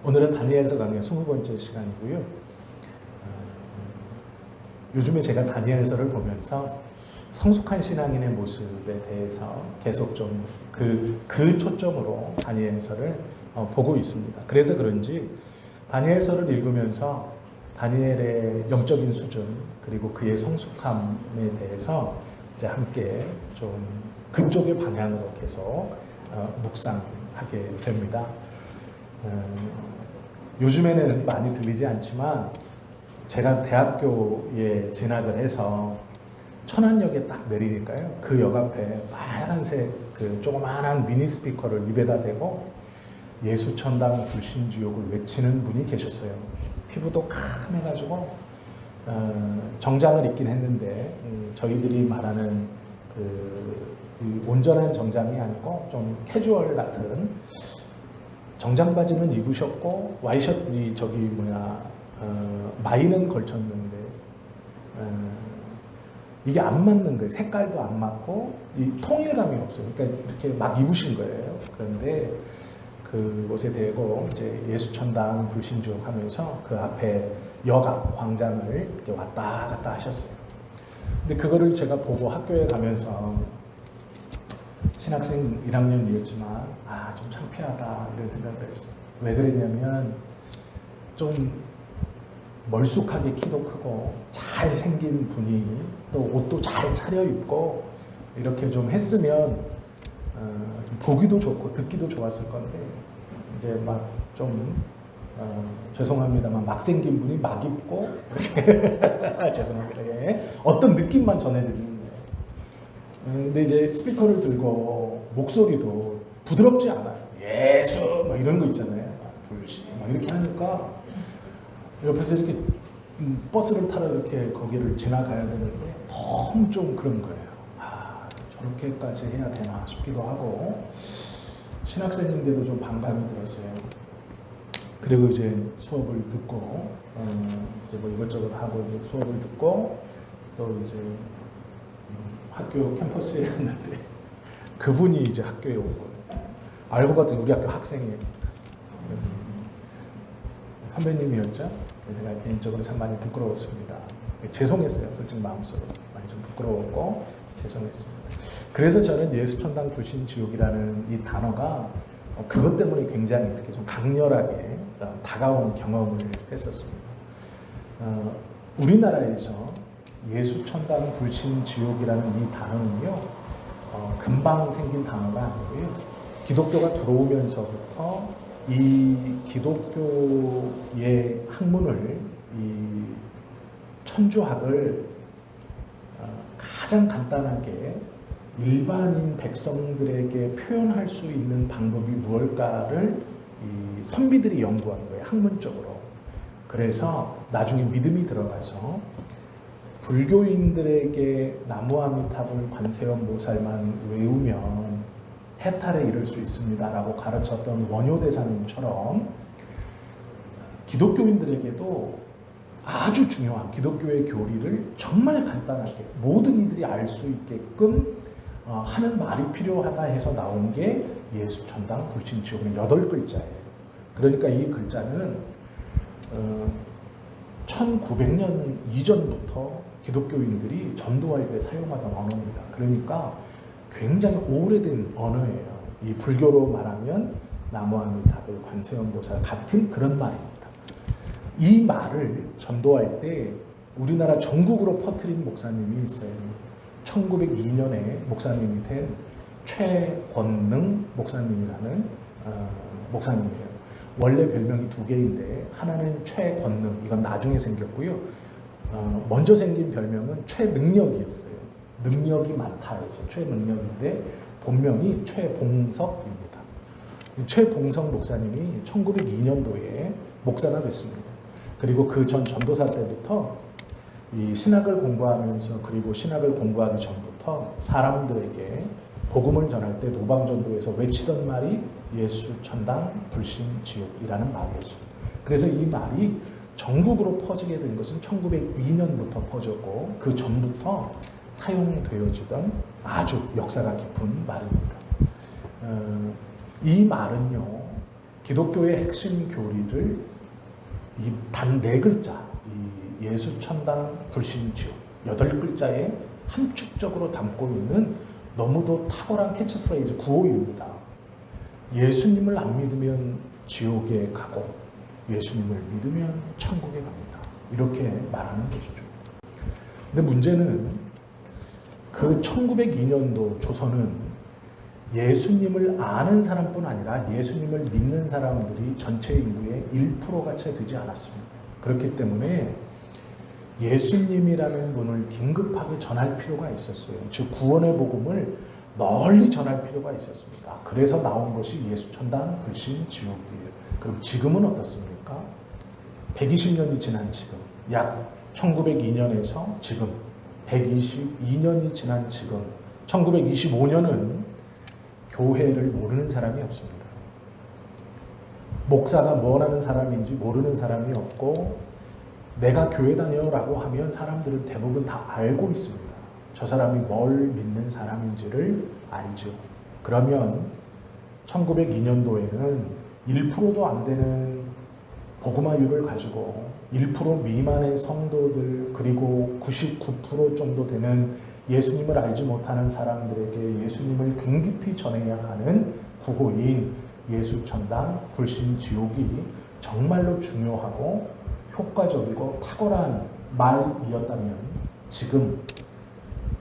오늘은 다니엘서 강의 20번째 시간이고요. 요즘에 제가 다니엘서를 보면서 성숙한 신앙인의 모습에 대해서 계속 좀 그 초점으로 다니엘서를 보고 있습니다. 그래서 그런지 다니엘서를 읽으면서 다니엘의 영적인 수준 그리고 그의 성숙함에 대해서 이제 함께 좀 그쪽의 방향으로 계속 묵상하게 됩니다. 요즘에는 많이 들리지 않지만 제가 대학교에 진학을 해서 천안역에 딱 내리니까요. 그 역 앞에 빨간색 그 조그마한 미니 스피커를 입에다 대고 예수천당 불신지옥을 외치는 분이 계셨어요. 피부도 캄해가지고 정장을 입긴 했는데 저희들이 말하는 그 온전한 정장이 아니고 좀 캐주얼 같은 정장 바지는 입으셨고 와이셔츠 마이는 걸쳤는데 이게 안 맞는 거예요. 색깔도 안 맞고 이 통일감이 없어요. 그러니까 이렇게 막 입으신 거예요. 그런데 그곳에 대고 이제 예수천당 불신지옥 하면서 그 앞에 역 앞 광장을 이렇게 왔다 갔다 하셨어요. 근데 그거를 제가 보고 학교에 가면서 신학생 1학년이었지만 좀 창피하다 이런 생각을 했어요. 왜 그랬냐면 좀 멀쑥하게 키도 크고 잘생긴 분이 또 옷도 잘 차려입고 이렇게 좀 했으면 좀 보기도 좋고 듣기도 좋았을 건데 이제 막 좀 죄송합니다만 막 생긴 분이 막 입고 죄송합니다. 예. 어떤 느낌만 전해드리는 거예요. 근데 이제 스피커를 들고 목소리도 부드럽지 않아요. 예수 막 이런 거 있잖아요. 불신 막 이렇게 하니까 옆에서 이렇게 버스를 타러 이렇게 거기를 지나가야 되는데 너무 좀 그런 거예요. 저렇게까지 해야 되나 싶기도 하고 신학생인데도 좀 반감이 들었어요. 그리고 이제 수업을 듣고 이제 뭐 이것저것 하고 수업을 듣고 또 이제 학교 캠퍼스에 갔는데 그분이 이제 학교에 온 거예요. 알고 봤더니 우리 학교 학생이에요. 선배님이었죠. 제가 개인적으로 참 많이 부끄러웠습니다. 죄송했어요. 솔직히 마음속으로 많이 좀 부끄러웠고 죄송했습니다. 그래서 저는 예수천당 불신지옥이라는 이 단어가 그것 때문에 굉장히 이렇게 좀 강렬하게 다가온 경험을 했었습니다. 우리나라에서 예수천당 불신지옥이라는 이 단어는요, 금방 생긴 단어가 아니고요. 기독교가 들어오면서부터 이 기독교의 학문을, 이 천주학을 가장 간단하게 일반인 백성들에게 표현할 수 있는 방법이 무엇일까를 이 선비들이 연구한 거예요. 학문적으로. 그래서 나중에 믿음이 들어가서 불교인들에게 나무아미타불 관세음보살만 외우면 해탈에 이를 수 있습니다라고 가르쳤던 원효대사님처럼 기독교인들에게도 아주 중요한 기독교의 교리를 정말 간단하게 모든 이들이 알 수 있게끔 하는 말이 필요하다 해서 나온 게 예수천당 불신지옥은 8글자예요. 그러니까 이 글자는 1900년 이전부터 기독교인들이 전도할 때 사용하던 언어입니다. 그러니까 굉장히 오래된 언어예요. 이 불교로 말하면 나무아미타불 관세음보살 같은 그런 말입니다. 이 말을 전도할 때 우리나라 전국으로 퍼뜨린 목사님이 있어요. 1902년에 목사님이 된 최권능 목사님이라는 목사님이에요. 원래 별명이 2개인데 하나는 최권능, 이건 나중에 생겼고요. 먼저 생긴 별명은 최능력이었어요. 능력이 많다 해서 최능력인데 본명이 최봉석입니다. 최봉석 목사님이 1902년도에 목사가 됐습니다. 그리고 그 전 전도사 때부터 이 신학을 공부하면서 그리고 신학을 공부하기 전부터 사람들에게 복음을 전할 때 노방전도에서 외치던 말이 예수천당 불신지옥이라는 말이었어요. 그래서 이 말이 전국으로 퍼지게 된 것은 1902년부터 퍼졌고 그 전부터 사용되어지던 아주 역사가 깊은 말입니다. 이 말은요, 기독교의 핵심 교리를 이 단 4글자, 이 예수, 천당, 불신, 지옥 8글자에 함축적으로 담고 있는 너무도 탁월한 캐치프레이즈 구호입니다. 예수님을 안 믿으면 지옥에 가고 예수님을 믿으면 천국에 갑니다. 이렇게 말하는 것이죠. 근데 문제는 그 1902년도 조선은 예수님을 아는 사람뿐 아니라 예수님을 믿는 사람들이 전체 인구의 1%가 채 되지 않았습니다. 그렇기 때문에 예수님이라는 분을 긴급하게 전할 필요가 있었어요. 즉 구원의 복음을 널리 전할 필요가 있었습니다. 그래서 나온 것이 예수, 천당, 불신, 지옥이에요. 그럼 지금은 어떻습니까? 120년이 지난 지금, 약 1902년에서 지금 122년이 지난 지금 1925년은 교회를 모르는 사람이 없습니다. 목사가 뭘 하는 사람인지 모르는 사람이 없고 내가 교회 다녀라고 하면 사람들은 대부분 다 알고 있습니다. 저 사람이 뭘 믿는 사람인지를 알죠. 그러면 1902년도에는 1%도 안 되는 복음화율을 가지고 1% 미만의 성도들 그리고 99% 정도 되는 예수님을 알지 못하는 사람들에게 예수님을 굉장히 전해야 하는 구호인 예수, 천당, 불신, 지옥이 정말로 중요하고 효과적이고 탁월한 말이었다면 지금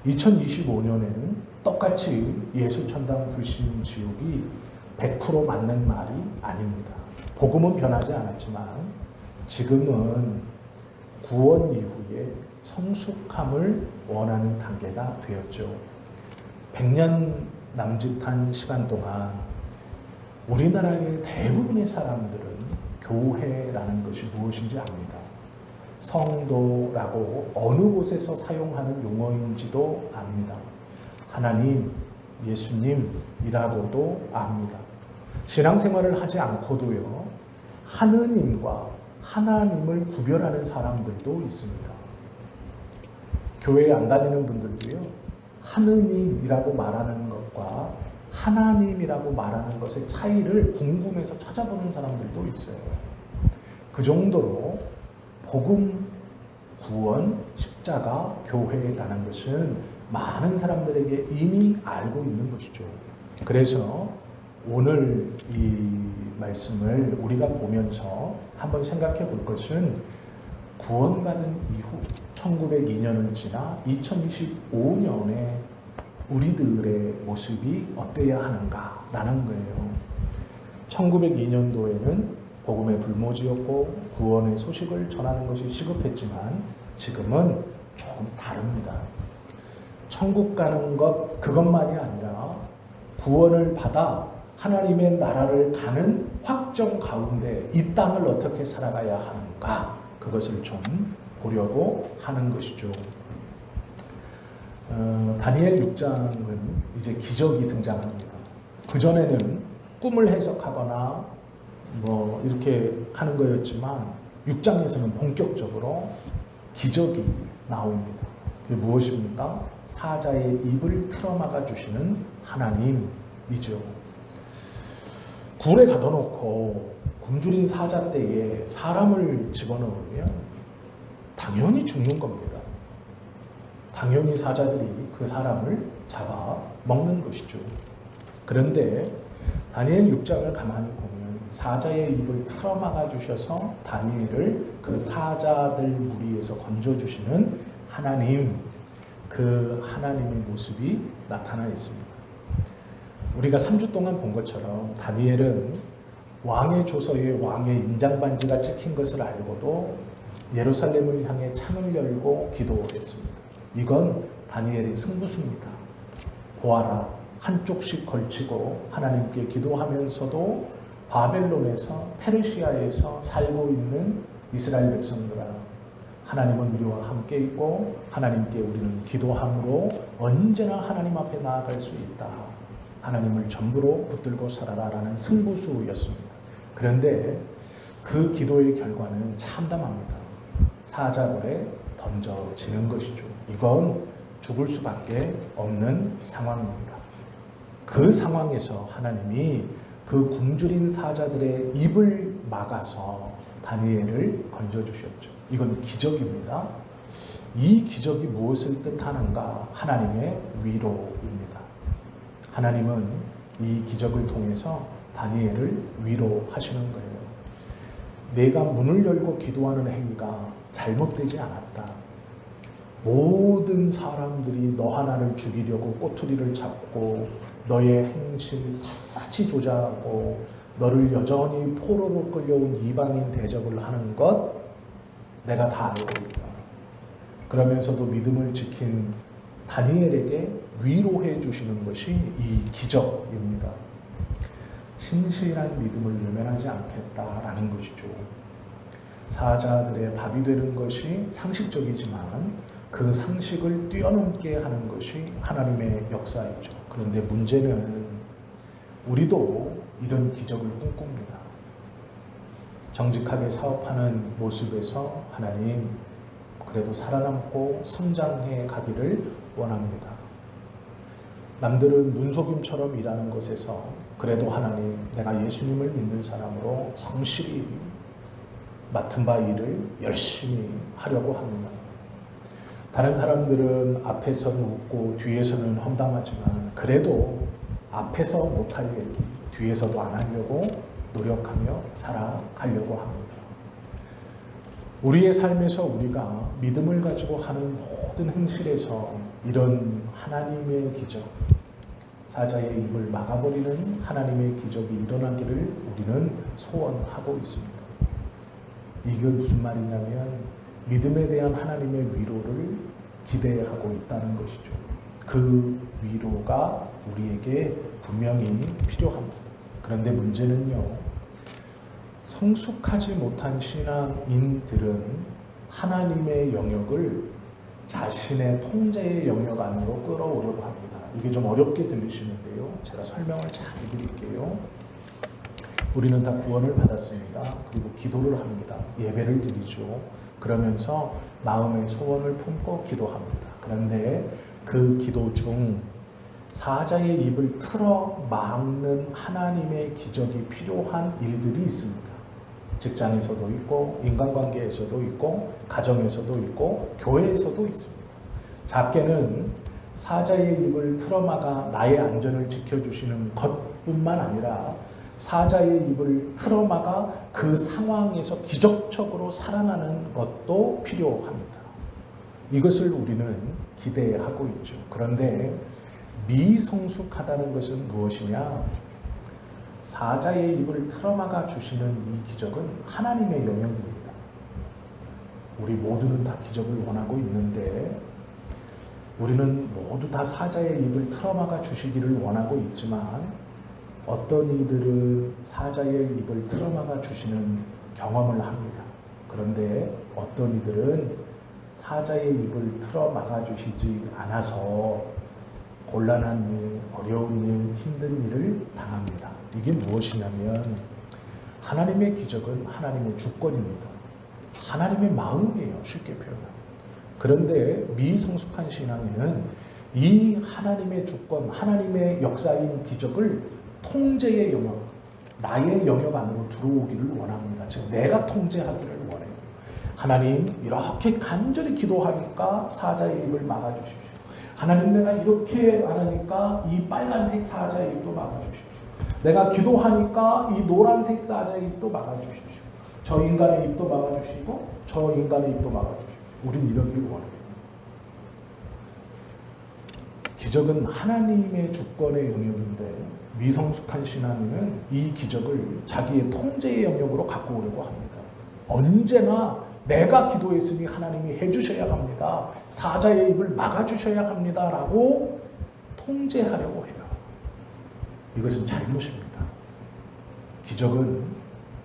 2025년에는 똑같이 예수, 천당, 불신, 지옥이 100% 맞는 말이 아닙니다. 복음은 변하지 않았지만 지금은 구원 이후에 성숙함을 원하는 단계가 되었죠. 100년 남짓한 시간 동안 우리나라의 대부분의 사람들은 교회라는 것이 무엇인지 압니다. 성도라고 어느 곳에서 사용하는 용어인지도 압니다. 하나님, 예수님이라고도 압니다. 신앙생활을 하지 않고도요, 하느님과 하나님을 구별하는 사람들도 있습니다. 교회에 안 다니는 분들도요, 하느님이라고 말하는 것과 하나님이라고 말하는 것의 차이를 궁금해서 찾아보는 사람들도 있어요. 그 정도로 복음, 구원, 십자가, 교회라는 것은 많은 사람들에게 이미 알고 있는 것이죠. 그래서 오늘 이 말씀을 우리가 보면서 한번 생각해 볼 것은 구원받은 이후 1902년을 지나 2025년에 우리들의 모습이 어때야 하는가라는 거예요. 1902년도에는 복음의 불모지였고 구원의 소식을 전하는 것이 시급했지만 지금은 조금 다릅니다. 천국 가는 것 그것만이 아니라 구원을 받아 하나님의 나라를 가는 확정 가운데 이 땅을 어떻게 살아가야 하는가 그것을 좀 보려고 하는 것이죠. 다니엘 6장은 이제 기적이 등장합니다. 그전에는 꿈을 해석하거나 뭐 이렇게 하는 거였지만 6장에서는 본격적으로 기적이 나옵니다. 그게 무엇입니까? 사자의 입을 틀어막아 주시는 하나님이죠. 굴에 가둬놓고 굶주린 사자 떼에 사람을 집어넣으면 당연히 죽는 겁니다. 당연히 사자들이 그 사람을 잡아 먹는 것이죠. 그런데 다니엘 6장을 가만히 보면 사자의 입을 틀어막아 주셔서 다니엘을 그 사자들 무리에서 건져주시는 하나님, 그 하나님의 모습이 나타나 있습니다. 우리가 3주 동안 본 것처럼 다니엘은 왕의 조서에 왕의 인장반지가 찍힌 것을 알고도 예루살렘을 향해 창을 열고 기도했습니다. 이건 다니엘의 승부수입니다. 보아라, 한쪽씩 걸치고 하나님께 기도하면서도 바벨론에서 페르시아에서 살고 있는 이스라엘 백성들아, 하나님은 우리와 함께 있고 하나님께 우리는 기도함으로 언제나 하나님 앞에 나아갈 수 있다. 하나님을 전부로 붙들고 살아라 라는 승부수였습니다. 그런데 그 기도의 결과는 참담합니다. 사자굴에 던져지는 것이죠. 이건 죽을 수밖에 없는 상황입니다. 그 상황에서 하나님이 그 굶주린 사자들의 입을 막아서 다니엘을 건져주셨죠. 이건 기적입니다. 이 기적이 무엇을 뜻하는가? 하나님의 위로입니다. 하나님은 이 기적을 통해서 다니엘을 위로하시는 거예요. 내가 문을 열고 기도하는 행위가 잘못되지 않았다. 모든 사람들이 너 하나를 죽이려고 꼬투리를 잡고 너의 행실 샅샅이 조작하고 너를 여전히 포로로 끌려온 이방인 대접을 하는 것 내가 다 알고 있다. 그러면서도 믿음을 지킨 다니엘에게 위로해 주시는 것이 이 기적입니다. 신실한 믿음을 외면하지 않겠다라는 것이죠. 사자들의 밥이 되는 것이 상식적이지만 그 상식을 뛰어넘게 하는 것이 하나님의 역사이죠. 그런데 문제는 우리도 이런 기적을 꿈꿉니다. 정직하게 사업하는 모습에서 하나님 그래도 살아남고 성장해 가기를 원합니다. 남들은 눈속임처럼 일하는 것에서 그래도 하나님 내가 예수님을 믿는 사람으로 성실히 맡은 바 일을 열심히 하려고 합니다. 다른 사람들은 앞에서는 웃고 뒤에서는 험담하지만 그래도 앞에서 못할 얘기 뒤에서도 안 하려고 노력하며 살아가려고 합니다. 우리의 삶에서 우리가 믿음을 가지고 하는 모든 행실에서 이런 하나님의 기적, 사자의 입을 막아버리는 하나님의 기적이 일어나기를 우리는 소원하고 있습니다. 이게 무슨 말이냐면 믿음에 대한 하나님의 위로를 기대하고 있다는 것이죠. 그 위로가 우리에게 분명히 필요합니다. 그런데 문제는요, 성숙하지 못한 신앙인들은 하나님의 영역을 자신의 통제의 영역 안으로 끌어오려고 합니다. 이게 좀 어렵게 들리시는데요. 제가 설명을 잘 해드릴게요. 우리는 다 구원을 받았습니다. 그리고 기도를 합니다. 예배를 드리죠. 그러면서 마음의 소원을 품고 기도합니다. 그런데 그 기도 중 사자의 입을 틀어 막는 하나님의 기적이 필요한 일들이 있습니다. 직장에서도 있고 인간관계에서도 있고 가정에서도 있고 교회에서도 있습니다. 작게는 사자의 입을 틀어막아 나의 안전을 지켜주시는 것뿐만 아니라 사자의 입을 틀어막아 그 상황에서 기적적으로 살아나는 것도 필요합니다. 이것을 우리는 기대하고 있죠. 그런데 미성숙하다는 것은 무엇이냐? 사자의 입을 틀어막아 주시는 이 기적은 하나님의 영역입니다. 우리 모두는 다 기적을 원하고 있는데 우리는 모두 다 사자의 입을 틀어막아 주시기를 원하고 있지만 어떤 이들은 사자의 입을 틀어막아 주시는 경험을 합니다. 그런데 어떤 이들은 사자의 입을 틀어막아 주시지 않아서 곤란한 일, 어려운 일, 힘든 일을 당합니다. 이게 무엇이냐면 하나님의 기적은 하나님의 주권입니다. 하나님의 마음이에요. 쉽게 표현하면. 그런데 미성숙한 신앙인은 이 하나님의 주권, 하나님의 역사인 기적을 통제의 영역, 나의 영역 안으로 들어오기를 원합니다. 즉 내가 통제하기를 원해요. 하나님 이렇게 간절히 기도하니까 사자의 입을 막아주십시오. 하나님 내가 이렇게 안 하니까 이 빨간색 사자의 입도 막아주십시오. 내가 기도하니까 이 노란색 사자의 입도 막아주십시오. 저 인간의 입도 막아주시고 저 인간의 입도 막아주십시오. 우린 이러길 원해요. 기적은 하나님의 주권의 영역인데 미성숙한 신앙인은 이 기적을 자기의 통제의 영역으로 갖고 오려고 합니다. 언제나 내가 기도했으니 하나님이 해주셔야 합니다. 사자의 입을 막아주셔야 합니다. 라고 통제하려고 해요. 이것은 잘못입니다. 기적은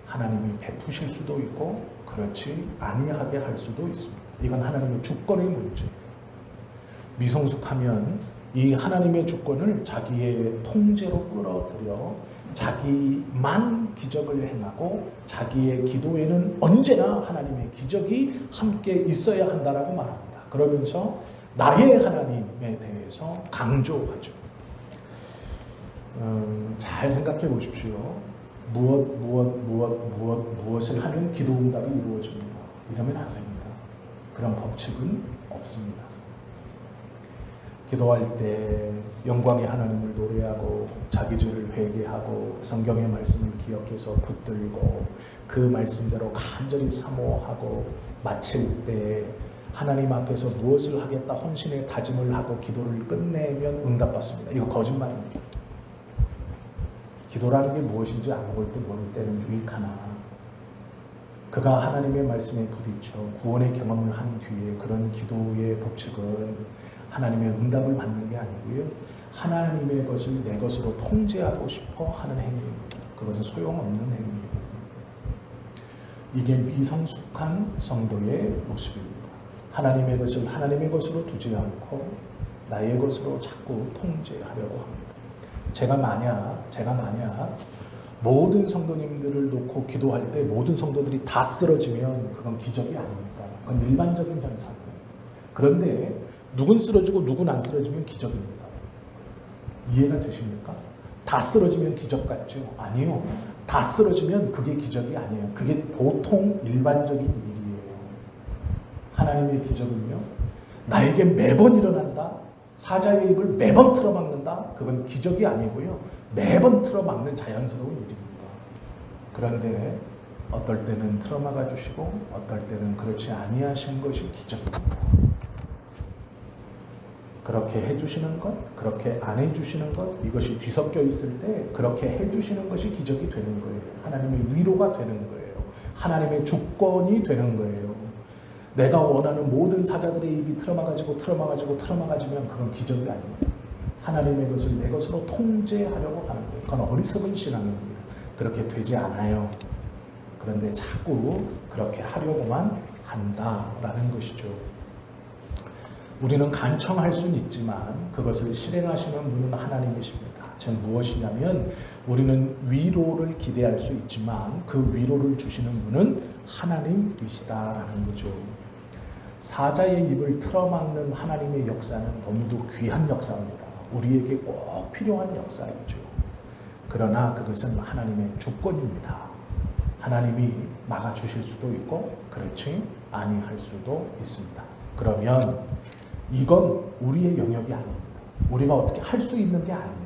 하나님이 베푸실 수도 있고 그렇지 아니하게 할 수도 있습니다. 이건 하나님의 주권의 문제. 미성숙하면 이 하나님의 주권을 자기의 통제로 끌어들여 자기만 기적을 행하고 자기의 기도에는 언제나 하나님의 기적이 함께 있어야 한다라고 말합니다. 그러면서 나의 하나님에 대해서 강조하죠. 잘 생각해 보십시오. 무엇을 하면 기도 응답이 이루어집니다. 이러면 안 됩니다. 그런 법칙은 없습니다. 기도할 때 영광의 하나님을 노래하고 자기 죄를 회개하고 성경의 말씀을 기억해서 붙들고 그 말씀대로 간절히 사모하고 마칠 때 하나님 앞에서 무엇을 하겠다 헌신의 다짐을 하고 기도를 끝내면 응답받습니다. 이거 거짓말입니다. 기도라는 게 무엇인지 아무것도 모를 때는 유익하나 그가 하나님의 말씀에 부딪혀 구원의 경험을 한 뒤에 그런 기도의 법칙은 하나님의 응답을 받는 게 아니고요. 하나님의 것을 내 것으로 통제하고 싶어 하는 행위입니다. 그것은 소용없는 행위입니다. 이게 미성숙한 성도의 모습입니다. 하나님의 것을 하나님의 것으로 두지 않고 나의 것으로 자꾸 통제하려고 합니다. 제가 만약 모든 성도님들을 놓고 기도할 때 모든 성도들이 다 쓰러지면 그건 기적이 아닙니다. 그건 일반적인 현상이에요. 그런데 누군 쓰러지고 누군 안 쓰러지면 기적입니다. 이해가 되십니까? 다 쓰러지면 기적 같죠? 아니요. 다 쓰러지면 그게 기적이 아니에요. 그게 보통 일반적인 일이에요. 하나님의 기적은요. 나에게 매번 일어난다. 사자의 입을 매번 틀어막는다. 그건 기적이 아니고요. 매번 틀어막는 자연스러운 일입니다. 그런데 어떨 때는 틀어막아 주시고 어떨 때는 그렇지 아니하신 것이 기적입니다. 그렇게 해주시는 것, 그렇게 안 해주시는 것, 이것이 뒤섞여 있을 때 그렇게 해주시는 것이 기적이 되는 거예요. 하나님의 위로가 되는 거예요. 하나님의 주권이 되는 거예요. 내가 원하는 모든 사자들의 입이 틀어막아지면 그건 기적이 아닙니다. 하나님의 것을 내 것으로 통제하려고 하는 거예요. 그건 어리석은 신앙입니다. 그렇게 되지 않아요. 그런데 자꾸 그렇게 하려고만 한다라는 것이죠. 우리는 간청할 수는 있지만 그것을 실행하시는 분은 하나님이십니다. 즉 무엇이냐면 우리는 위로를 기대할 수 있지만 그 위로를 주시는 분은 하나님이시다라는 거죠. 사자의 입을 틀어막는 하나님의 역사는 너무도 귀한 역사입니다. 우리에게 꼭 필요한 역사이죠. 그러나 그것은 하나님의 주권입니다. 하나님이 막아주실 수도 있고 그렇지 아니할 수도 있습니다. 그러면 이건 우리의 영역이 아닙니다. 우리가 어떻게 할 수 있는 게 아니에요.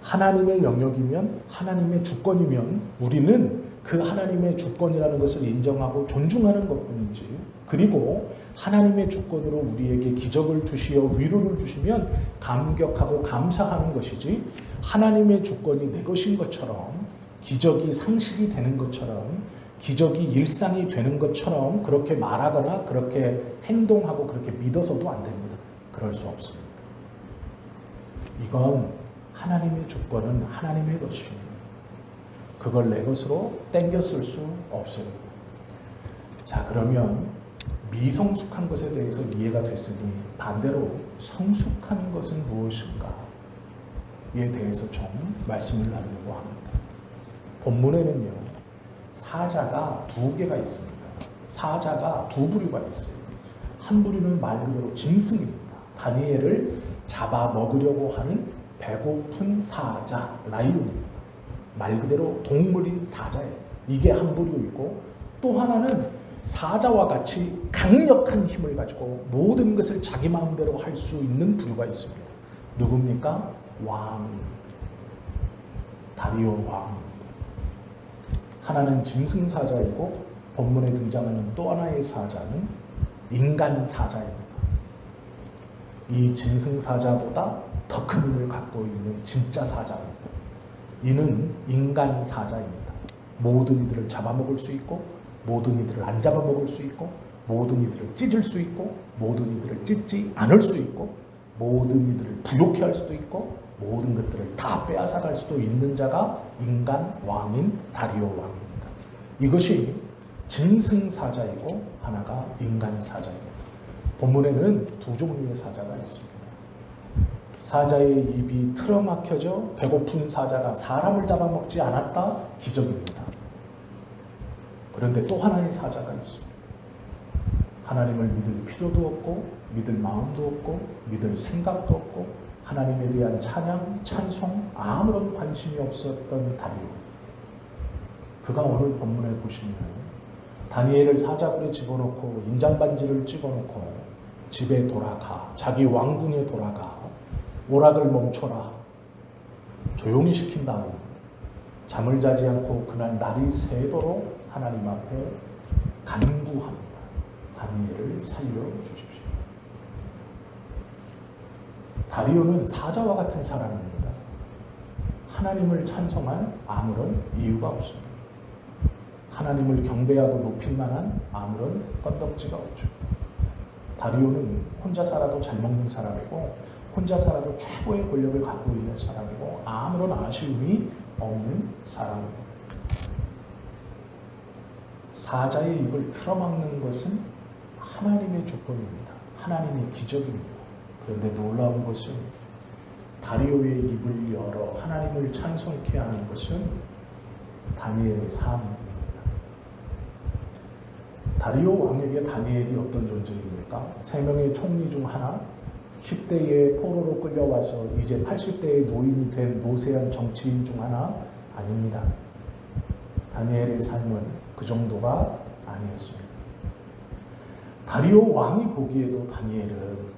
하나님의 영역이면 하나님의 주권이면 우리는 그 하나님의 주권이라는 것을 인정하고 존중하는 것뿐이지 그리고 하나님의 주권으로 우리에게 기적을 주시어 위로를 주시면 감격하고 감사하는 것이지 하나님의 주권이 내 것인 것처럼 기적이 상식이 되는 것처럼 기적이 일상이 되는 것처럼 그렇게 말하거나 그렇게 행동하고 그렇게 믿어서도 안 됩니다. 그럴 수 없습니다. 이건 하나님의 주권은 하나님의 것입니다. 그걸 내 것으로 땡겨 쓸 수 없어요. 자, 그러면 미성숙한 것에 대해서 이해가 됐으니 반대로 성숙한 것은 무엇인가에 대해서 좀 말씀을 나누려고 합니다. 본문에는요. 사자가 두 개가 있습니다. 사자가 두 부류가 있어요. 한 부류는 말 그대로 짐승입니다. 다니엘을 잡아먹으려고 하는 배고픈 사자, 라이온입니다. 말 그대로 동물인 사자예요. 이게 한 부류이고 또 하나는 사자와 같이 강력한 힘을 가지고 모든 것을 자기 마음대로 할 수 있는 부류가 있습니다. 누굽니까? 왕입니다. 다리오 왕입니다. 하나는 짐승사자이고 본문에 등장하는 또 하나의 사자는 인간사자입니다. 이 짐승사자보다 더 큰 힘을 갖고 있는 진짜 사자입니다. 이는 인간사자입니다. 모든 이들을 잡아먹을 수 있고 모든 이들을 안 잡아먹을 수 있고 모든 이들을 찢을 수 있고 모든 이들을 찢지 않을 수 있고 모든 이들을 부욕해 할 수도 있고 모든 것들을 다 빼앗아갈 수도 있는 자가 인간 왕인 다리오 왕입니다. 이것이 짐승사자이고 하나가 인간사자입니다. 본문에는 두 종류의 사자가 있습니다. 사자의 입이 틀어막혀져 배고픈 사자가 사람을 잡아먹지 않았다? 기적입니다. 그런데 또 하나의 사자가 있습니다. 하나님을 믿을 필요도 없고 믿을 마음도 없고 믿을 생각도 없고 하나님에 대한 찬양, 찬송 아무런 관심이 없었던 다리오. 그가 오늘 본문에 보시면 다니엘을 사자굴에 집어넣고 인장반지를 찍어놓고 집에 돌아가, 자기 왕궁에 돌아가 오락을 멈춰라, 조용히 시킨 다음 잠을 자지 않고 그날 날이 새도록 하나님 앞에 간구합니다. 다니엘을 살려주십시오. 다리오는 사자와 같은 사람입니다. 하나님을 찬송할 아무런 이유가 없습니다. 하나님을 경배하고 높일 만한 아무런 건덕지가 없죠. 다리오는 혼자 살아도 잘 먹는 사람이고 혼자 살아도 최고의 권력을 갖고 있는 사람이고 아무런 아쉬움이 없는 사람입니다. 사자의 입을 틀어막는 것은 하나님의 주권입니다. 하나님의 기적입니다. 그런데 놀라운 것은 다리오의 입을 열어 하나님을 찬송케 하는 것은 다니엘의 삶입니다. 다리오 왕에게 다니엘이 어떤 존재입니까? 3명의 총리 중 하나, 10대에 포로로 끌려와서 이제 80대의 노인이 된 노쇠한 정치인 중 하나 아닙니다. 다니엘의 삶은 그 정도가 아니었습니다. 다리오 왕이 보기에도 다니엘은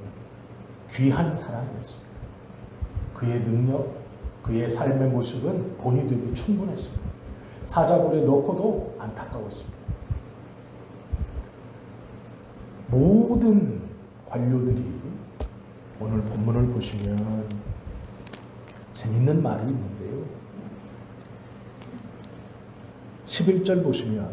귀한 사람이었습니다. 그의 능력, 그의 삶의 모습은 본이 되기 충분했습니다. 사자굴에 넣고도 안타까웠습니다. 모든 관료들이 오늘 본문을 보시면 재밌는 말이 있는데요. 11절 보시면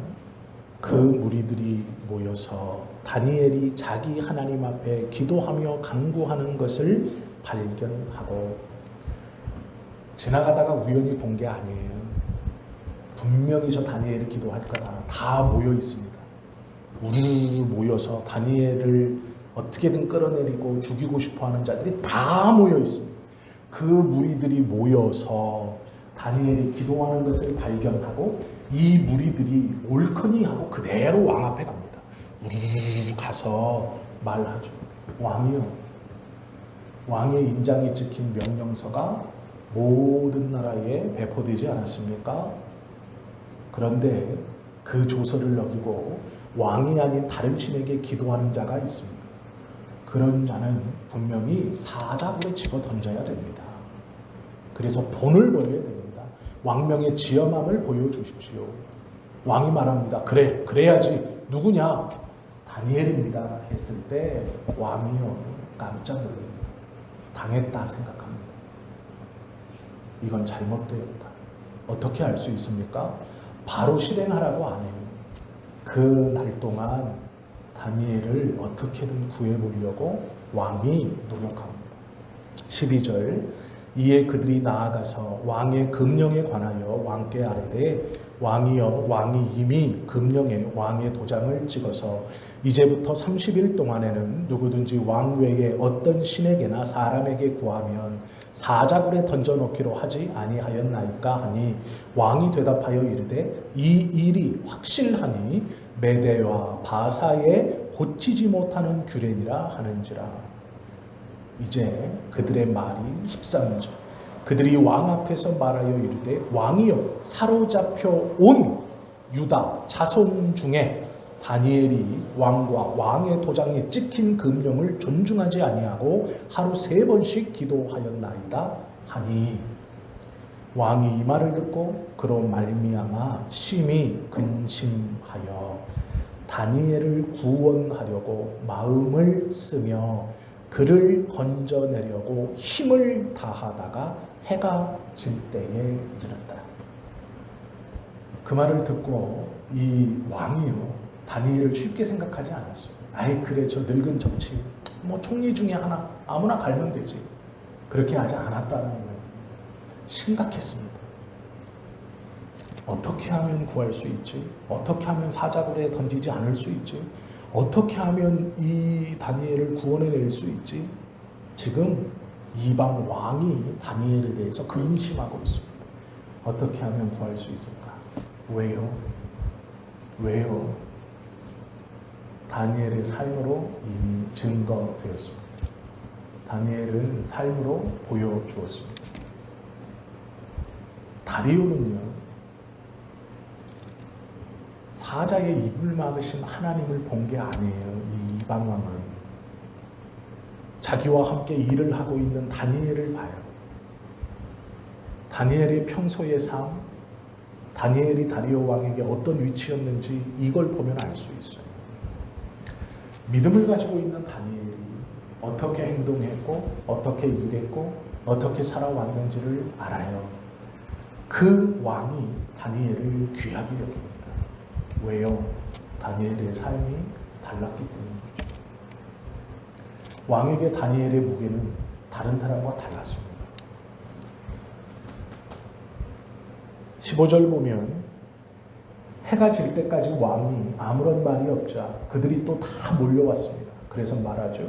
그 무리들이 모여서 다니엘이 자기 하나님 앞에 기도하며 간구하는 것을 발견하고, 지나가다가 우연히 본 게 아니에요. 분명히 저 다니엘이 기도할 거다. 다 모여 있습니다. 우르르 모여서 다니엘을 어떻게든 끌어내리고 죽이고 싶어하는 자들이 다 모여 있습니다. 그 무리들이 모여서 다니엘이 기도하는 것을 발견하고 이 무리들이 옳거니 하고 그대로 왕 앞에 갑니다. 우르르 가서 말하죠. 왕이요, 왕의 인장이 찍힌 명령서가 모든 나라에 배포되지 않았습니까? 그런데 그 조서를 어기고 왕이 아닌 다른 신에게 기도하는 자가 있습니다. 그런 자는 분명히 사자굴에 집어 던져야 됩니다. 그래서 본을 보여야 됩니다. 왕명의 지엄함을 보여주십시오. 왕이 말합니다. 그래, 그래야지. 누구냐? 다니엘입니다. 했을 때 왕이요, 깜짝 놀랍니다. 당했다 생각합니다. 이건 잘못되었다. 어떻게 알 수 있습니까? 바로 실행하라고 안 해요. 그 날 동안 다니엘을 어떻게든 구해보려고 왕이 노력합니다. 12절, 이에 그들이 나아가서 왕의 금령에 관하여 왕께 아뢰되, 왕이여, 왕이 이미 금령에 왕의 도장을 찍어서 이제부터 30일 동안에는 누구든지 왕 외에 어떤 신에게나 사람에게 구하면 사자굴에 던져놓기로 하지 아니하였나이까 하니, 왕이 대답하여 이르되 이 일이 확실하니 메대와 바사에 고치지 못하는 규례니라 하는지라. 이제 그들의 말이 13절, 그들이 왕 앞에서 말하여 이르되 왕이여, 사로잡혀 온 유다 자손 중에 다니엘이 왕과 왕의 도장에 찍힌 금령을 존중하지 아니하고 하루 3번씩 기도하였나이다 하니, 왕이 이 말을 듣고 그로 말미암아 심히 근심하여 다니엘을 구원하려고 마음을 쓰며 그를 건져내려고 힘을 다하다가 해가 질 때에 이르렀다. 그 말을 듣고 이 왕이요, 다니엘을 쉽게 생각하지 않았어요. 아이 그래, 저 늙은 정치 뭐 총리 중에 하나 아무나 갈면 되지. 그렇게 하지 않았다는 거예요. 심각했습니다. 어떻게 하면 구할 수 있지? 어떻게 하면 사자굴에 던지지 않을 수 있지? 어떻게 하면 이 다니엘을 구원해낼 수 있지? 지금 이방 왕이 다니엘에 대해서 근심하고 있습니다. 어떻게 하면 구할 수 있을까? 왜요? 왜요? 다니엘의 삶으로 이미 증거되었습니다. 다니엘은 삶으로 보여주었습니다. 다리오는요, 사자의 입을 막으신 하나님을 본 게 아니에요. 이 이방 왕은 자기와 함께 일을 하고 있는 다니엘을 봐요. 다니엘의 평소의 삶, 다니엘이 다리오 왕에게 어떤 위치였는지 이걸 보면 알 수 있어요. 믿음을 가지고 있는 다니엘이 어떻게 행동했고 어떻게 일했고 어떻게 살아왔는지를 알아요. 그 왕이 다니엘을 귀하게 여깁니다. 왜요? 다니엘의 삶이 달랐기 때문이죠. 왕에게 다니엘의 무게는 다른 사람과 달랐습니다. 15절 보면 해가 질 때까지 왕이 아무런 말이 없자 그들이 또 다 몰려왔습니다. 그래서 말하죠.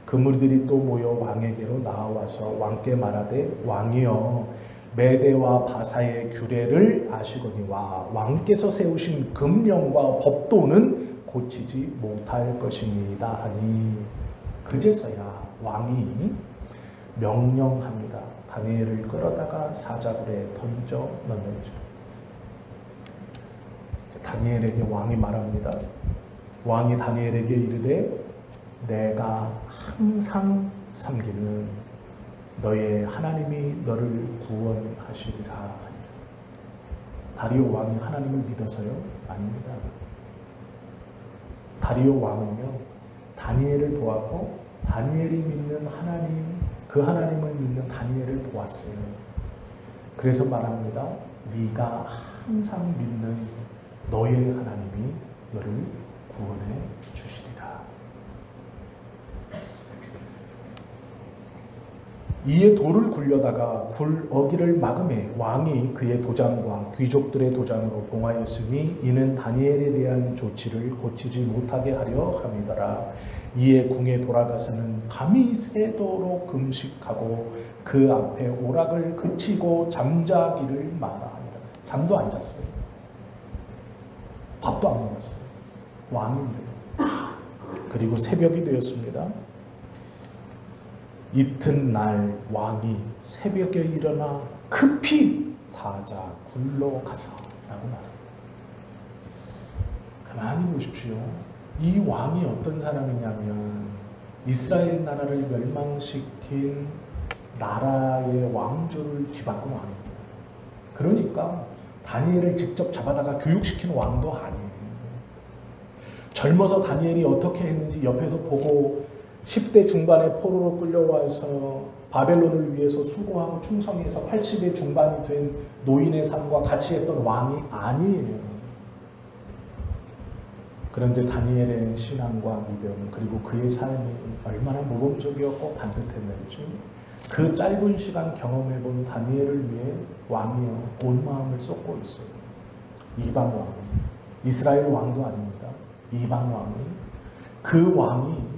그 무리들이 또 모여 왕에게로 나와서 왕께 말하되 왕이여 메대와 바사의 규례를 아시거니와 왕께서 세우신 금령과 법도는 고치지 못할 것입니다 하니 그제서야 왕이 명령합니다. 다니엘을 끌어다가 사자굴에 던져 넣는지. 다니엘에게 왕이 말합니다. 왕이 다니엘에게 이르되 내가 항상 섬기는 너의 하나님이 너를 구원하시리라. 다리오 왕이 하나님을 믿어서요? 아닙니다. 다리오 왕은요, 다니엘을 도왔고 다니엘이 믿는 하나님, 그 하나님을 믿는 다니엘을 보았어요. 그래서 말합니다. 네가 항상 믿는 너의 하나님이 너를 구원해 주시리라. 이에 돌을 굴려다가 굴 어기를 막음에 왕이 그의 도장과 귀족들의 도장으로 봉하였으니 이는 다니엘에 대한 조치를 고치지 못하게 하려 함이더라. 이에 궁에 돌아가서는 밤이 새도록 금식하고 그 앞에 오락을 그치고 잠자기를 마다하니라. 잠도 안 잤어요. 밥도 안 먹었어요. 왕인데. 그리고 새벽이 되었습니다. 이튿날 왕이 새벽에 일어나 급히 사자 굴로 가서 라고 말합니다. 가만히 보십시오. 이 왕이 어떤 사람이냐면 이스라엘 나라를 멸망시킨 나라의 왕조를 뒤바꾼 왕입니다. 그러니까 다니엘을 직접 잡아다가 교육시킨 왕도 아니에요. 젊어서 다니엘이 어떻게 했는지 옆에서 보고 10대 중반에 포로로 끌려와서 바벨론을 위해서 수고하고 충성해서 80의 중반이 된 노인의 삶과 같이 했던 왕이 아니에요. 그런데 다니엘의 신앙과 믿음 그리고 그의 삶이 얼마나 모범적이었고 반듯했는지 그 짧은 시간 경험해본 다니엘을 위해 왕이요 온 마음을 쏟고 있어요. 이방 왕, 이스라엘 왕도 아닙니다. 이방 왕이 그 왕이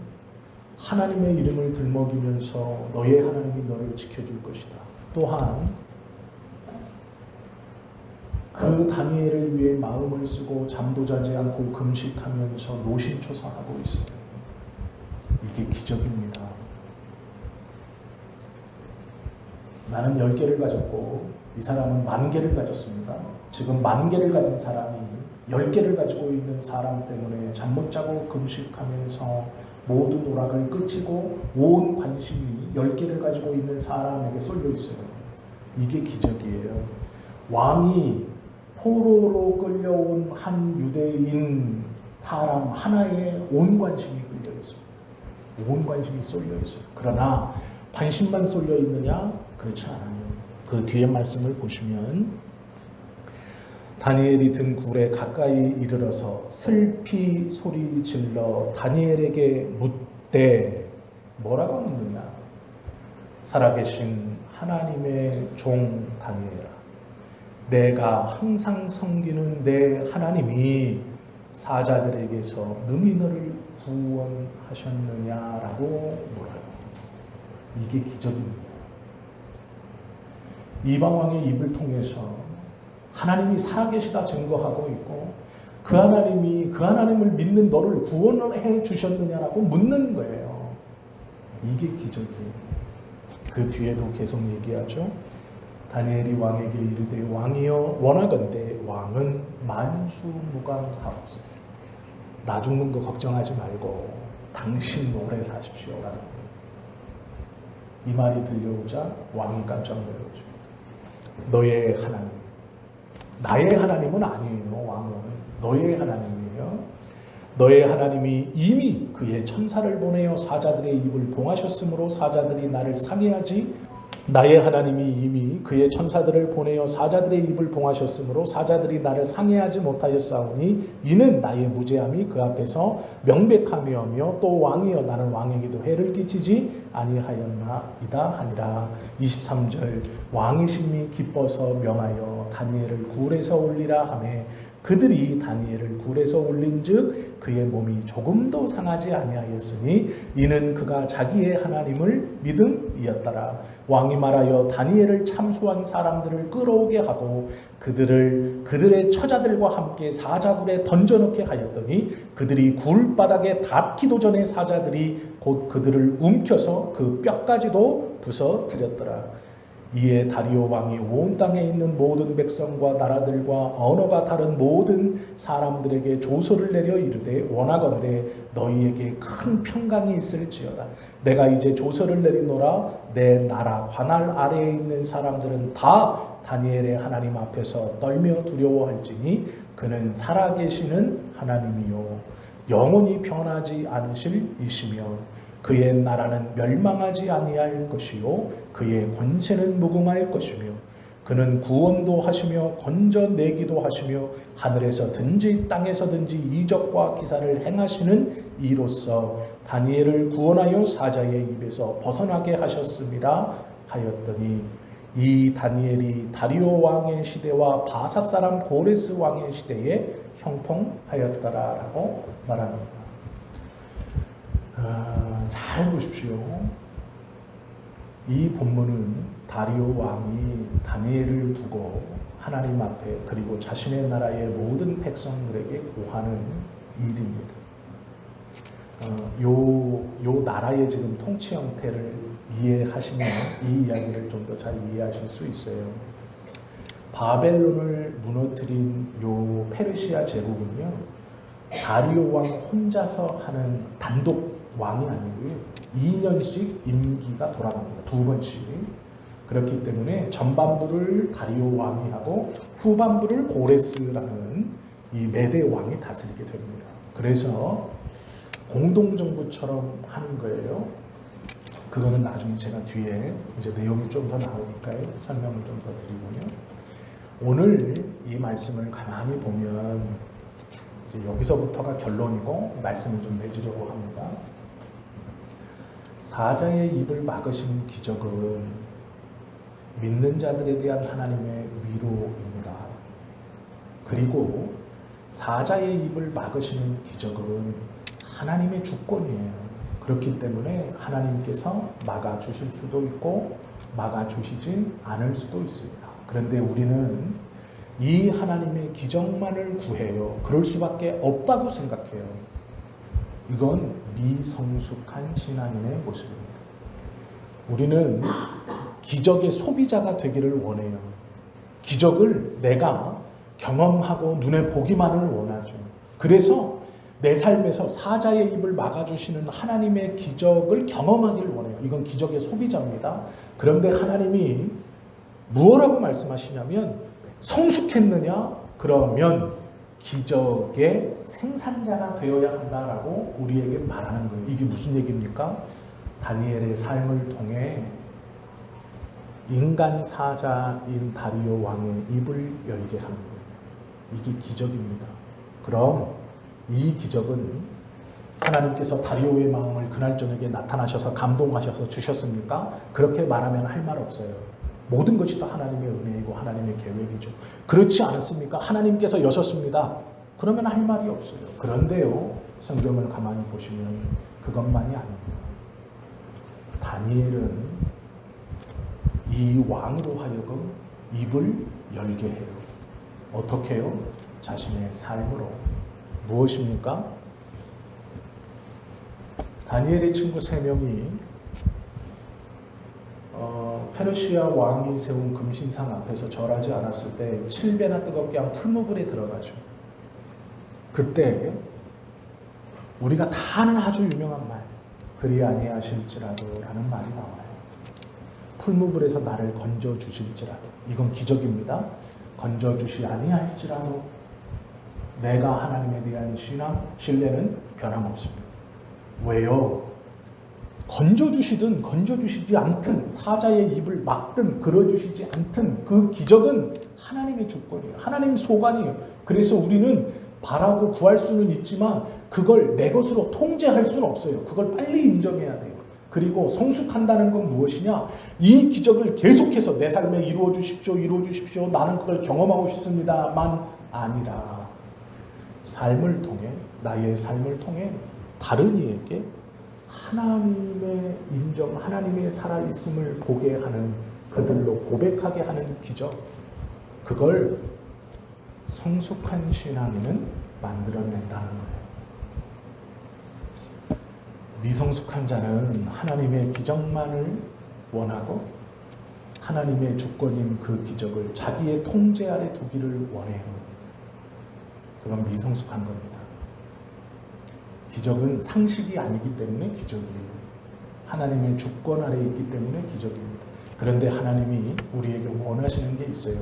하나님의 이름을 들먹이면서 너의 하나님이 너를 지켜줄 것이다. 또한 그 다니엘을 위해 마음을 쓰고 잠도 자지 않고 금식하면서 노심초사하고 있어요. 이게 기적입니다. 나는 10개를 가졌고 이 사람은 10,000개를 가졌습니다. 지금 10,000개를 가진 사람이 10개를 가지고 있는 사람 때문에 잠 못 자고 금식하면서 모든 오락을 그치고 온 관심이 10개를 가지고 있는 사람에게 쏠려 있어요. 이게 기적이에요. 왕이 포로로 끌려온 한 유대인 사람 하나에 온 관심이 끌려 있어요. 온 관심이 쏠려 있어요. 그러나 관심만 쏠려 있느냐? 그렇지 않아요. 그 뒤에 말씀을 보시면 다니엘이 든 굴에 가까이 이르러서 슬피 소리 질러 다니엘에게 묻되 뭐라고 묻느냐? 살아계신 하나님의 종 다니엘아, 내가 항상 섬기는 내 하나님이 사자들에게서 능히 너를 구원하셨느냐라고 물어요. 이게 기적입니다. 이방 왕의 입을 통해서 하나님이 살아계시다 증거하고 있고 그 하나님이 그 하나님을 믿는 너를 구원해 주셨느냐라고 묻는 거예요. 이게 기적이에요. 그 뒤에도 계속 얘기하죠. 다니엘이 왕에게 이르되 왕이여 원하건대 왕은 만수무강하옵소서. 나 죽는 거 걱정하지 말고 당신 오래 사십시오라는 거예요. 이 말이 들려오자 왕이 깜짝 놀라죠. 너의 하나님, 나의 하나님은 아니에요. 왕은 너의 하나님이에요. 너의 하나님이 이미 그의 천사를 보내어 사자들의 입을 봉하셨으므로 사자들이 나를 상해하지, 나의 하나님이 이미 그의 천사들을 보내어 사자들의 입을 봉하셨으므로 사자들이 나를 상해하지 못하였사오니 이는 나의 무죄함이 그 앞에서 명백하며며 또 왕이여 나는 왕에게도 해를 끼치지 아니하였나이다 하니라. 23절 왕이 심히 기뻐서 명하여 다니엘을 굴에서 올리라 하매 그들이 다니엘을 굴에서 올린즉 그의 몸이 조금도 상하지 아니하였으니 이는 그가 자기의 하나님을 믿음이었더라. 왕이 말하여 다니엘을 참소한 사람들을 끌어오게 하고 그들의 처자들과 함께 사자굴에 던져넣게 하였더니 그들이 굴바닥에 닿기도 전에 사자들이 곧 그들을 움켜서 그 뼈까지도 부서뜨렸더라. 이에 다리오 왕이 온 땅에 있는 모든 백성과 나라들과 언어가 다른 모든 사람들에게 조서를 내려 이르되 원하건대 너희에게 큰 평강이 있을지어다. 내가 이제 조서를 내리노라. 내 나라 관할 아래에 있는 사람들은 다 다니엘의 하나님 앞에서 떨며 두려워할지니 그는 살아계시는 하나님이요 영원히 변하지 않으실 이시며 그의 나라는 멸망하지 아니할 것이요 그의 권세는 무궁할 것이며 그는 구원도 하시며 건져내기도 하시며 하늘에서든지 땅에서든지 이적과 기사를 행하시는 이로써 다니엘을 구원하여 사자의 입에서 벗어나게 하셨음이라 하였더니 이 다니엘이 다리오 왕의 시대와 바사 사람 고레스 왕의 시대에 형통하였더라라고 말합니다. 잘 보십시오. 이 본문은 다리오 왕이 다니엘을 두고 하나님 앞에 그리고 자신의 나라의 모든 백성들에게 고하는 일입니다. 요 나라의 지금 통치 형태를 이해하시면 이 이야기를 좀 더 잘 이해하실 수 있어요. 바벨론을 무너뜨린 요 페르시아 제국은요, 다리오 왕 혼자서 하는 단독 왕이 아니고요, 2년씩 임기가 돌아갑니다. 2번씩. 그렇기 때문에 전반부를 다리오 왕이 하고 후반부를 고레스라는 이 메대 왕이 다스리게 됩니다. 그래서 공동정부처럼 하는 거예요. 그거는 나중에 제가 뒤에 이제 내용이 좀 더 나오니까요. 설명을 좀 더 드리고요. 오늘 이 말씀을 가만히 보면 이제 여기서부터가 결론이고 말씀을 좀 맺으려고 합니다. 사자의 입을 막으신 기적은 믿는 자들에 대한 하나님의 위로입니다. 그리고 사자의 입을 막으시는 기적은 하나님의 주권이에요. 그렇기 때문에 하나님께서 막아주실 수도 있고 막아주시지 않을 수도 있습니다. 그런데 우리는 이 하나님의 기적만을 구해요. 그럴 수밖에 없다고 생각해요. 이건 미성숙한 신앙인의 모습입니다. 우리는 기적의 소비자가 되기를 원해요. 기적을 내가 경험하고 눈에 보기만을 원하죠. 그래서 내 삶에서 사자의 입을 막아주시는 하나님의 기적을 경험하기를 원해요. 이건 기적의 소비자입니다. 그런데 하나님이 무엇라고 말씀하시냐면, 성숙했느냐? 그러면 기적의 생산자가 되어야 한다라고 우리에게 말하는 거예요. 이게 무슨 얘기입니까? 다니엘의 삶을 통해 인간 사자인 다리오 왕의 입을 열게 하는 거예요. 이게 기적입니다. 그럼 이 기적은 하나님께서 다리오의 마음을 그날 저녁에 나타나셔서 감동하셔서 주셨습니까? 그렇게 말하면 할 말 없어요. 모든 것이 다 하나님의 은혜이고 하나님의 계획이죠. 그렇지 않습니까? 하나님께서 여셨습니다. 그러면 할 말이 없어요. 그런데요, 성경을 가만히 보시면 그것만이 아닙니다. 다니엘은 이 왕으로 하여금 입을 열게 해요. 어떻게 해요? 자신의 삶으로. 무엇입니까? 다니엘의 친구 3명이 페르시아 왕이 세운 금신상 앞에서 절하지 않았을 때 7배나 뜨겁게 한 풀무불에 들어가죠. 그때 우리가 다 아는 아주 유명한 말, 그리 아니하실지라도 라는 말이 나와요. 풀무불에서 나를 건져주실지라도, 이건 기적입니다. 건져주시 아니할지라도 내가 하나님에 대한 신뢰는 변함없습니다. 왜요? 건져주시든 건져주시지 않든, 사자의 입을 막든 걸어주시지 않든 그 기적은 하나님의 주권이에요. 하나님 소관이에요. 그래서 우리는 바라고 구할 수는 있지만 그걸 내 것으로 통제할 수는 없어요. 그걸 빨리 인정해야 돼요. 그리고 성숙한다는 건 무엇이냐? 이 기적을 계속해서 내 삶에 이루어 주십시오, 이루어 주십시오. 나는 그걸 경험하고 싶습니다만 아니라 삶을 통해, 나의 삶을 통해 다른 이에게 하나님의 인정, 하나님의 살아있음을 보게 하는, 그들로 고백하게 하는 기적, 그걸 성숙한 신앙인은 만들어낸다는 거예요. 미성숙한 자는 하나님의 기적만을 원하고 하나님의 주권인 그 기적을 자기의 통제 아래 두기를 원해요. 그건 미성숙한 겁니다. 기적은 상식이 아니기 때문에 기적이에요. 하나님의 주권 아래 있기 때문에 기적입니다. 그런데 하나님이 우리에게 원하시는 게 있어요.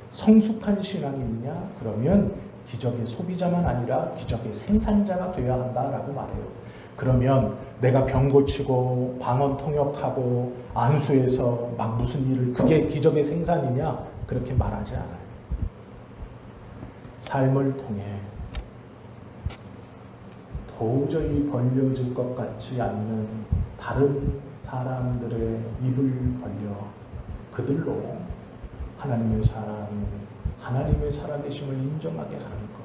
성숙한 신앙이냐? 그러면 기적의 소비자만 아니라 기적의 생산자가 되어야 한다라고 말해요. 그러면 내가 병 고치고 방언 통역하고 안수해서 막 무슨 일을, 그게 기적의 생산이냐? 그렇게 말하지 않아요. 삶을 통해 도저히 벌려질 것 같지 않는 다른 사람들의 입을 벌려 그들로 하나님의 살아계심을 인정하게 하는 것,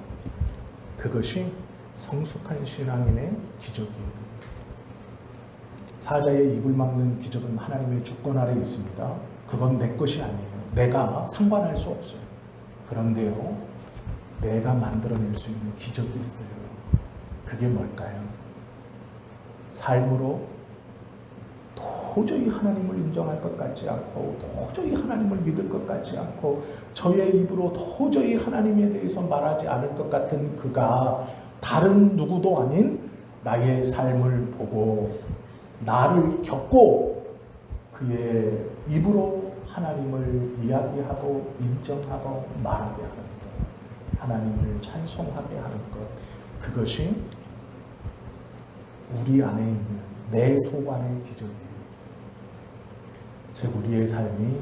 그것이 성숙한 신앙인의 기적이에요. 사자의 입을 막는 기적은 하나님의 주권 아래 있습니다. 그건 내 것이 아니에요. 내가 상관할 수 없어요. 그런데요, 내가 만들어낼 수 있는 기적이 있어요. 그게 뭘까요? 삶으로 도저히 하나님을 인정할 것 같지 않고, 도저히 하나님을 믿을 것 같지 않고, 저의 입으로 도저히 하나님에 대해서 말하지 않을 것 같은 그가 다른 누구도 아닌 나의 삶을 보고 나를 겪고 그의 입으로 하나님을 이야기하고 인정하고 말하게 하는 것, 하나님을 찬송하게 하는 것, 그것이 우리 안에 있는 내 소관의 기적이에요. 즉 우리의 삶이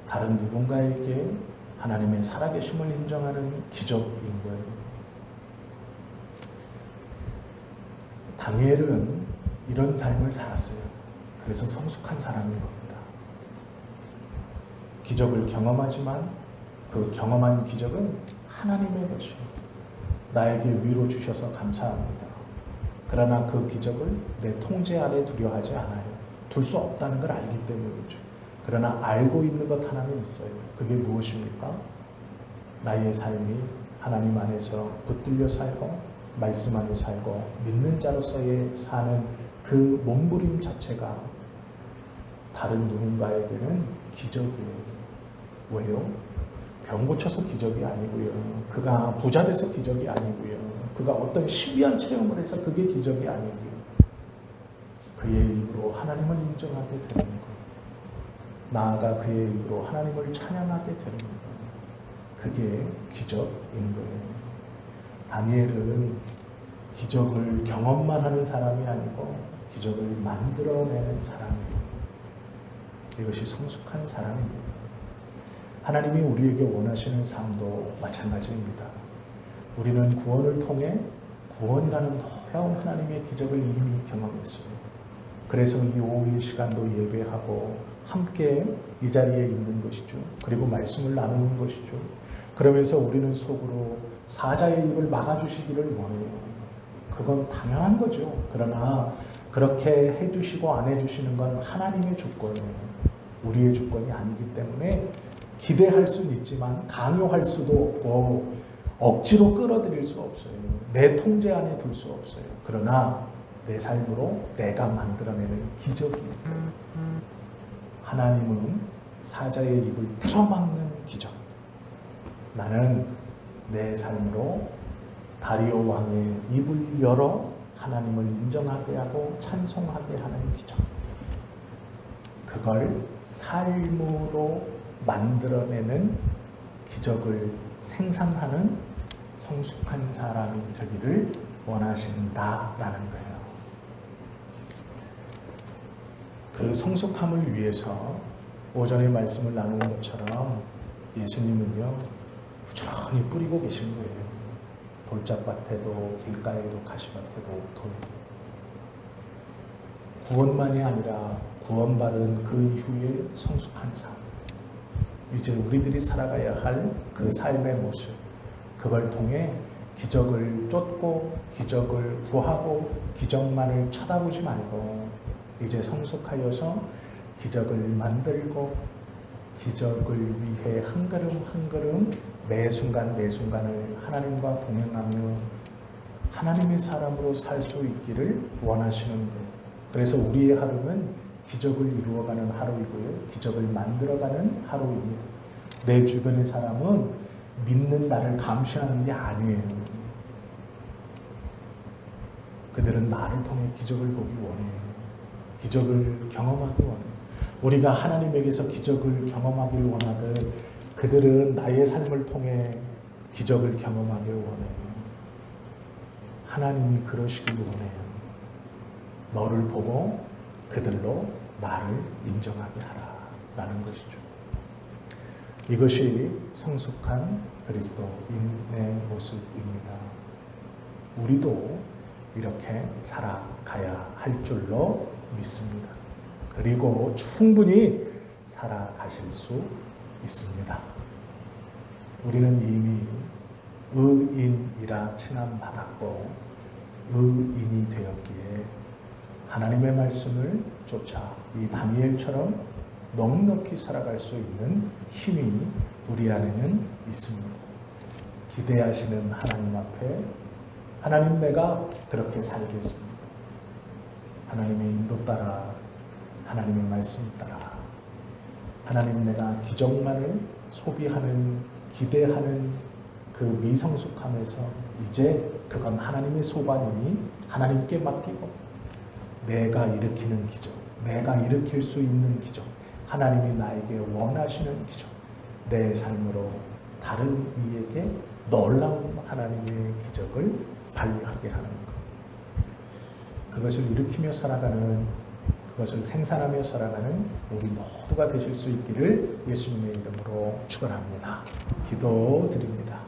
다른 누군가에게 하나님의 살아계심을 인정하는 기적인 거예요. 다니엘은 이런 삶을 살았어요. 그래서 성숙한 사람인 겁니다. 기적을 경험하지만 그 경험한 기적은 하나님의 것이요, 나에게 위로 주셔서 감사합니다. 그러나 그 기적을 내 통제 아래 두려 하지 않아요. 둘 수 없다는 걸 알기 때문이죠. 그러나 알고 있는 것 하나는 있어요. 그게 무엇입니까? 나의 삶이 하나님 안에서 붙들려 살고 말씀 안에 살고 믿는 자로서의 사는 그 몸부림 자체가 다른 누군가에게는 기적이에요. 왜요? 병 고쳐서 기적이 아니고요. 그가 부자 돼서 기적이 아니고요. 그가 어떤 신비한 체험을 해서 그게 기적이 아니고요. 그의 입으로 하나님을 인정하게 되는 것, 나아가 그의 입으로 하나님을 찬양하게 되는 것, 그게 기적인 거예요. 다니엘은 기적을 경험만 하는 사람이 아니고 기적을 만들어내는 사람이에요. 이것이 성숙한 사람입니다. 하나님이 우리에게 원하시는 삶도 마찬가지입니다. 우리는 구원을 통해 구원이라는 놀라운 하나님의 기적을 이미 경험했어요. 그래서 이 오후의 시간도 예배하고 함께 이 자리에 있는 것이죠. 그리고 말씀을 나누는 것이죠. 그러면서 우리는 속으로 사자의 입을 막아주시기를 원해요. 그건 당연한 거죠. 그러나 그렇게 해주시고 안 해주시는 건 하나님의 주권이에요. 우리의 주권이 아니기 때문에 기대할 수는 있지만 강요할 수도 없고 억지로 끌어들일 수 없어요. 내 통제 안에 둘 수 없어요. 그러나 내 삶으로 내가 만들어내는 기적이 있어요. 하나님은 사자의 입을 틀어막는 기적. 나는 내 삶으로 다리오 왕의 입을 열어 하나님을 인정하게 하고 찬송하게 하는 기적. 그걸 삶으로 만들어내는 기적을 생산하는 성숙한 사람이 되기를 원하신다라는 거예요. 그 성숙함을 위해서 오전에 말씀을 나눈 것처럼 예수님은요 부지런히 뿌리고 계신 거예요. 돌짝밭에도 길가에도 가시밭에도 돌도. 구원만이 아니라 구원받은 그 이후의 성숙한 삶. 이제 우리들이 살아가야 할 그 삶의 모습. 그걸 통해 기적을 쫓고 기적을 구하고 기적만을 쳐다보지 말고 이제 성숙하여서 기적을 만들고 기적을 위해 한 걸음 한 걸음 매 순간 매 순간을 하나님과 동행하며 하나님의 사람으로 살 수 있기를 원하시는 거예요. 그래서 우리의 하루는 기적을 이루어가는 하루이고요. 기적을 만들어가는 하루입니다. 내 주변의 사람은 믿는 나를 감시하는 게 아니에요. 그들은 나를 통해 기적을 보기 원해요. 기적을 경험하기 원해요. 우리가 하나님에게서 기적을 경험하길 원하듯 그들은 나의 삶을 통해 기적을 경험하길 원해요. 하나님이 그러시길 원해요. 너를 보고 그들로 나를 인정하게 하라 라는 것이죠. 이것이 성숙한 그리스도인의 모습입니다. 우리도 이렇게 살아가야 할 줄로 믿습니다. 그리고 충분히 살아가실 수 있습니다. 우리는 이미 의인이라 칭함받았고 의인이 되었기에 하나님의 말씀을 쫓아 이 다니엘처럼 넉넉히 살아갈 수 있는 힘이 우리 안에는 있습니다. 기대하시는 하나님 앞에 하나님 내가 그렇게 살겠습니다. 하나님의 인도 따라 하나님의 말씀 따라 하나님 내가 기적만을 소비하는 기대하는 그 미성숙함에서 이제 그건 하나님의 소관이니 하나님께 맡기고 내가 일으키는 기적, 내가 일으킬 수 있는 기적, 하나님이 나에게 원하시는 기적, 내 삶으로 다른 이에게 놀라운 하나님의 기적을 발휘하게 하는 것. 그것을 일으키며 살아가는, 그것을 생산하며 살아가는 우리 모두가 되실 수 있기를 예수님의 이름으로 축원합니다. 기도드립니다.